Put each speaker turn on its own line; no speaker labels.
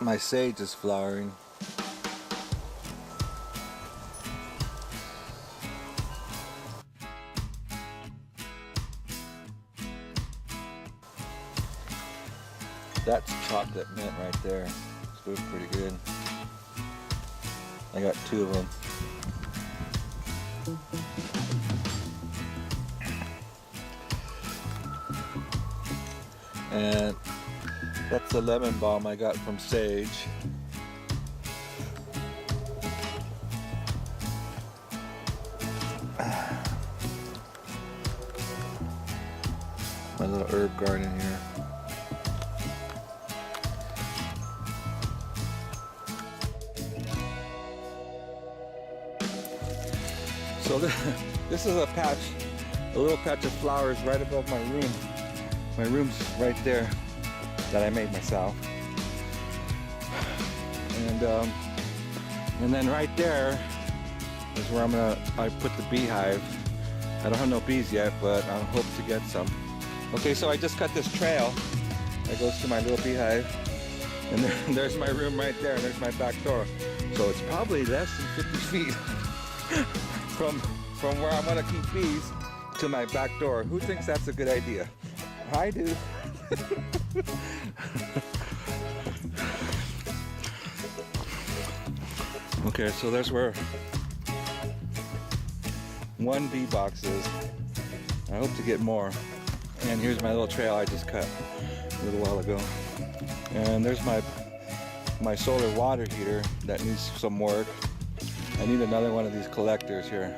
My sage is flowering. That's chocolate mint right there. It's doing pretty good. I got 2 of them. And that's the lemon balm I got from Sage. My little herb garden here. So this is a little patch of flowers right above my room. My room's right there that I made myself. And then right there is where I put the beehive. I don't have no bees yet, but I hope to get some. Okay, so I just cut this trail that goes to my little beehive. And there's my room right there, and there's my back door. So it's probably less than 50 feet from where I'm gonna keep bees to my back door. Who thinks that's a good idea? I do. Okay, so there's where 1 bee box is. I hope to get more. And here's my little trail I just cut a little while ago. And there's my solar water heater that needs some work. I need another one of these collectors here.